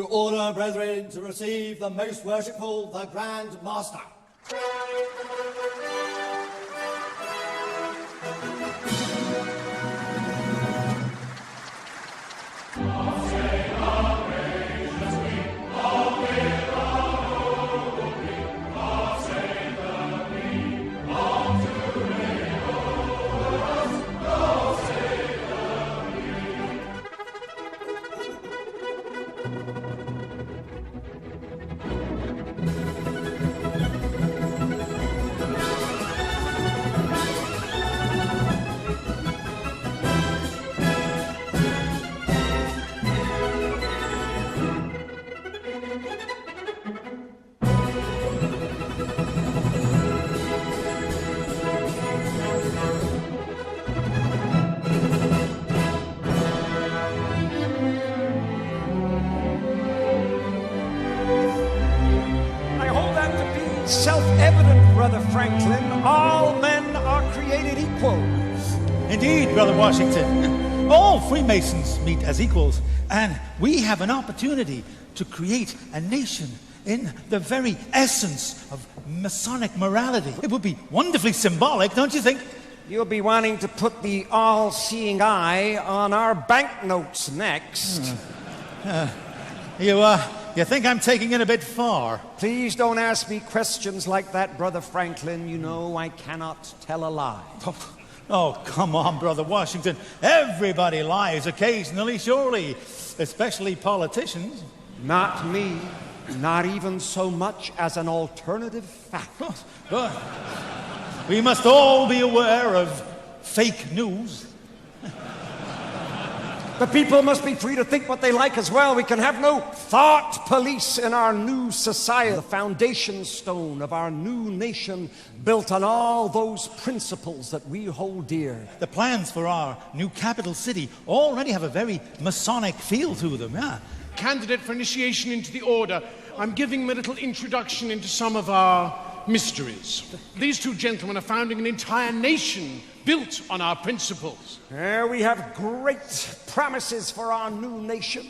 To order, brethren, to receive the most worshipful, the Grand Master. Self-evident, Brother Franklin, all men are created equal. Indeed, Brother Washington. All Freemasons meet as equals, and we have an opportunity to create a nation in the very essence of Masonic morality. It would be wonderfully symbolic, don't you think? You'll be wanting to put the all-seeing eye on our banknotes next. You think I'm taking it a bit far? Please don't ask me questions like that, Brother Franklin. You know I cannot tell a lie. Oh, come on, Brother Washington. Everybody lies occasionally, surely. Especially politicians. Not me. Not even so much as an alternative fact. But we must all be aware of fake news. The people must be free to think what they like as well. We can have no thought police in our new society. The foundation stone of our new nation built on all those principles that we hold dear. The plans for our new capital city already have a very Masonic feel to them, yeah. Candidate for initiation into the order, I'm giving him a little introduction into some of our mysteries. These two gentlemen are founding an entire nation built on our principles. We have great promises for our new nation.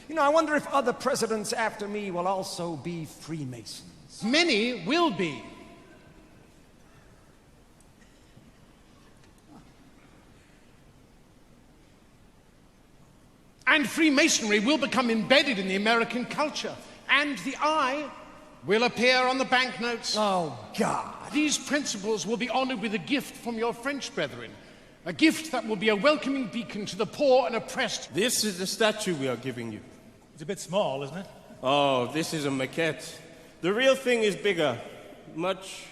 You know, I wonder if other presidents after me will also be Freemasons. Many will be. And Freemasonry will become embedded in the American culture. And the eye will appear on the banknotes. Oh, God. These principles will be honored with a gift from your French brethren. A gift that will be a welcoming beacon to the poor and oppressed. This is the statue we are giving you. It's a bit small, isn't it? Oh, this is a maquette. The real thing is bigger. Much,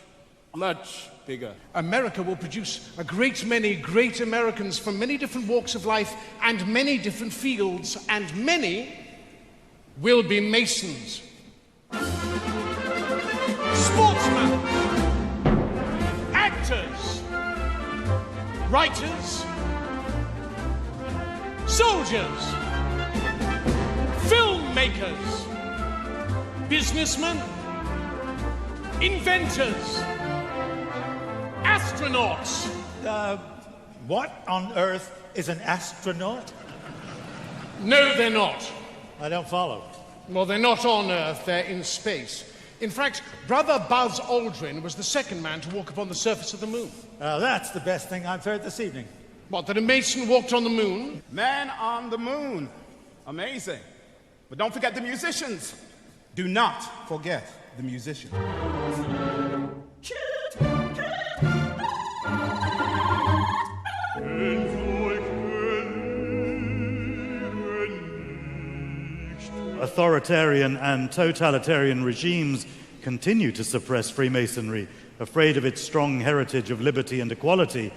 much bigger. America will produce a great many great Americans from many different walks of life and many different fields, and many will be Masons. Sportsmen, actors, writers, soldiers, filmmakers, businessmen, inventors, astronauts. What on earth is an astronaut? No, they're not. I don't follow. Well, they're not on Earth, they're in space. In fact, Brother Buzz Aldrin was the second man to walk upon the surface of the moon. That's the best thing I've heard this evening. What, that a Mason walked on the moon? Man on the moon. Amazing. But don't forget the musicians. Do not forget the musicians. Authoritarian and totalitarian regimes continue to suppress Freemasonry, afraid of its strong heritage of liberty and equality.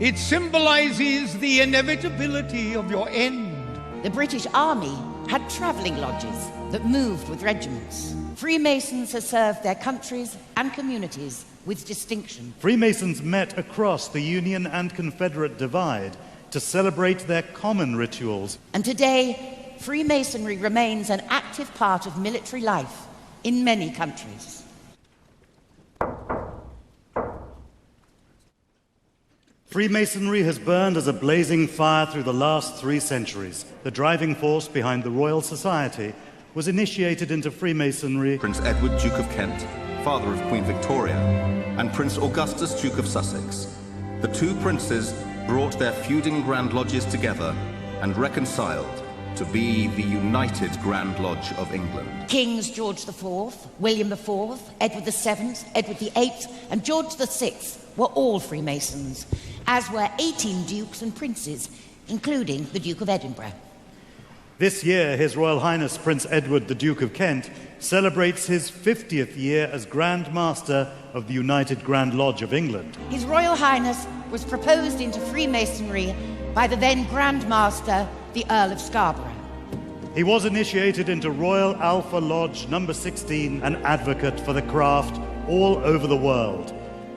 It symbolizes the inevitability of your end. The British Army had travelling lodges that moved with regiments. Freemasons have served their countries and communities with distinction. Freemasons met across the Union and Confederate divide to celebrate their common rituals. And today, Freemasonry remains an active part of military life in many countries. Freemasonry has burned as a blazing fire through the last 3 centuries, the driving force behind the Royal Society, was initiated into Freemasonry Prince Edward, Duke of Kent, father of Queen Victoria, and Prince Augustus, Duke of Sussex. The two princes brought their feuding Grand Lodges together and reconciled to be the United Grand Lodge of England. Kings George IV, William IV, Edward VII, Edward VIII, and George VI were all Freemasons, as were 18 dukes and princes, including the Duke of Edinburgh. This year, His Royal Highness Prince Edward, the Duke of Kent, celebrates his 50th year as Grand Master of the United Grand Lodge of England. His Royal Highness was proposed into Freemasonry by the then Grand Master, the Earl of Scarborough. He was initiated into Royal Alpha Lodge number 16, an advocate for the craft all over the world,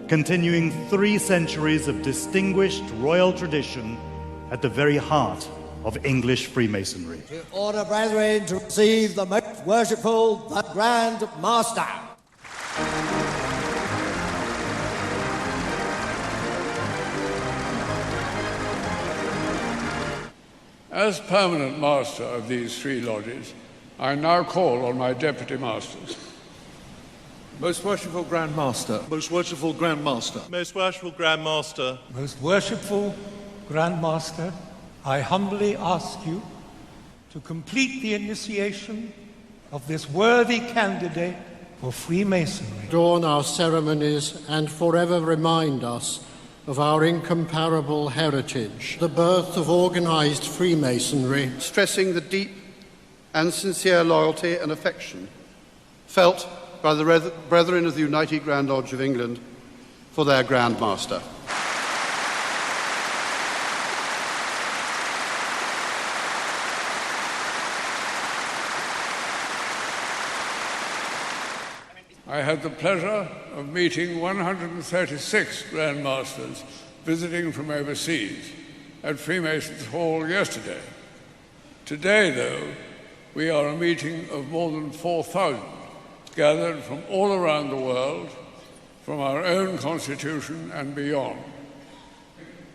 continuing 3 centuries of distinguished royal tradition at the very heart of English Freemasonry. To order, brethren, to receive the most worshipful, the Grand Master. As permanent master of these 3 lodges, I now call on my deputy masters. Most worshipful Grand Master. Most worshipful Grand Master. Most worshipful Grand Master. Most worshipful Grand Master, I humbly ask you to complete the initiation of this worthy candidate for Freemasonry. Adorn our ceremonies and forever remind us of our incomparable heritage, the birth of organized Freemasonry, stressing the deep and sincere loyalty and affection felt by the brethren of the United Grand Lodge of England for their Grand Master. I had the pleasure of meeting 136 Grand Masters visiting from overseas at Freemasons Hall yesterday. Today, though, we are a meeting of more than 4,000, gathered from all around the world, from our own constitution and beyond.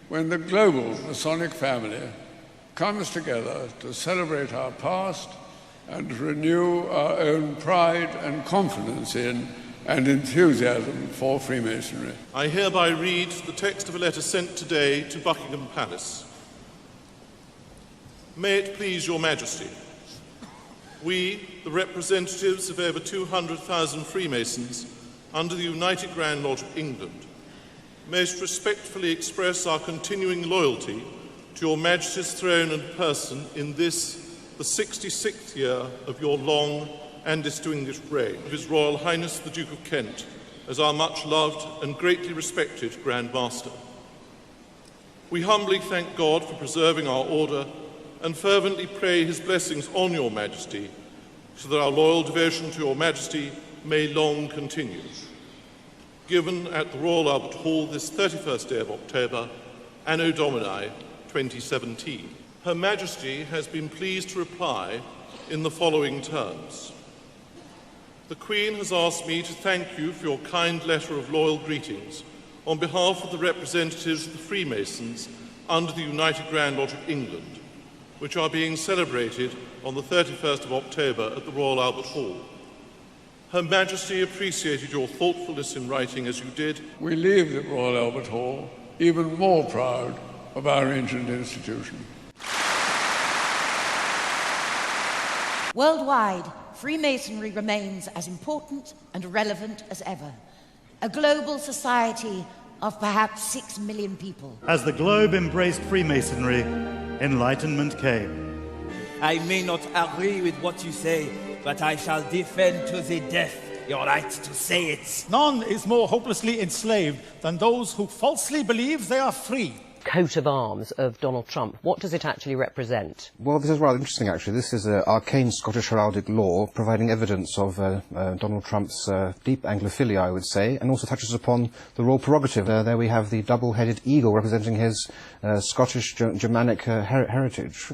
When the global Masonic family comes together to celebrate our past and to renew our own pride and confidence in and enthusiasm for Freemasonry. I hereby read the text of a letter sent today to Buckingham Palace. May it please your Majesty, we, the representatives of over 200,000 Freemasons under the United Grand Lodge of England, most respectfully express our continuing loyalty to your Majesty's throne and person in this, the 66th year of your long and distinguished reign, of His Royal Highness the Duke of Kent, as our much-loved and greatly respected Grand Master. We humbly thank God for preserving our order and fervently pray His blessings on your Majesty, so that our loyal devotion to your Majesty may long continue. Given at the Royal Albert Hall this 31st day of October, Anno Domini 2017. Her Majesty has been pleased to reply in the following terms. The Queen has asked me to thank you for your kind letter of loyal greetings on behalf of the representatives of the Freemasons under the United Grand Lodge of England, which are being celebrated on the 31st of October at the Royal Albert Hall. Her Majesty appreciated your thoughtfulness in writing as you did. We leave the Royal Albert Hall even more proud of our ancient institution. Worldwide, Freemasonry remains as important and relevant as ever. A global society of perhaps 6 million people. As the globe embraced Freemasonry, enlightenment came. I may not agree with what you say, but I shall defend to the death your right to say it. None is more hopelessly enslaved than those who falsely believe they are free. Coat of arms of Donald Trump. What does it actually represent? Well, this is rather interesting, actually. This is arcane Scottish heraldic law providing evidence of Donald Trump's deep Anglophilia, I would say, and also touches upon the royal prerogative. There we have the double-headed eagle representing his Scottish Germanic heritage.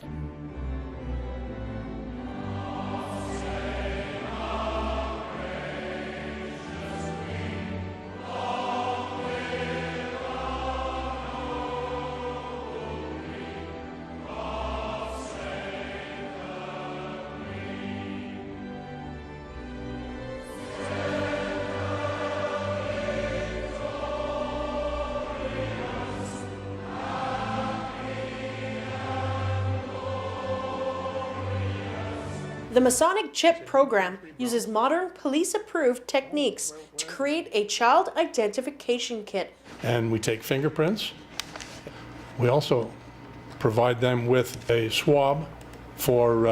The Masonic Chip program uses modern police-approved techniques to create a child identification kit. And we take fingerprints. We also provide them with a swab for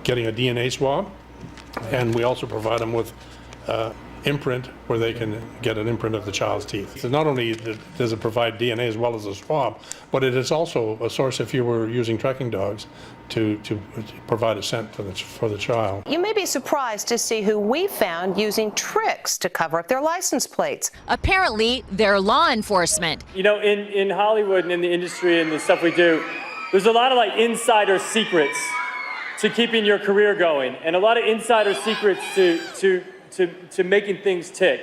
getting a DNA swab. And we also provide them with imprint where they can get an imprint of the child's teeth. So not only does it provide DNA as well as a swab, but it is also a source if you were using tracking dogs to provide a scent for the child. You may be surprised to see who we found using tricks to cover up their license plates. Apparently, they're law enforcement. You know, in Hollywood and in the industry and the stuff we do, there's a lot of like insider secrets to keeping your career going, and a lot of insider secrets to making things tick.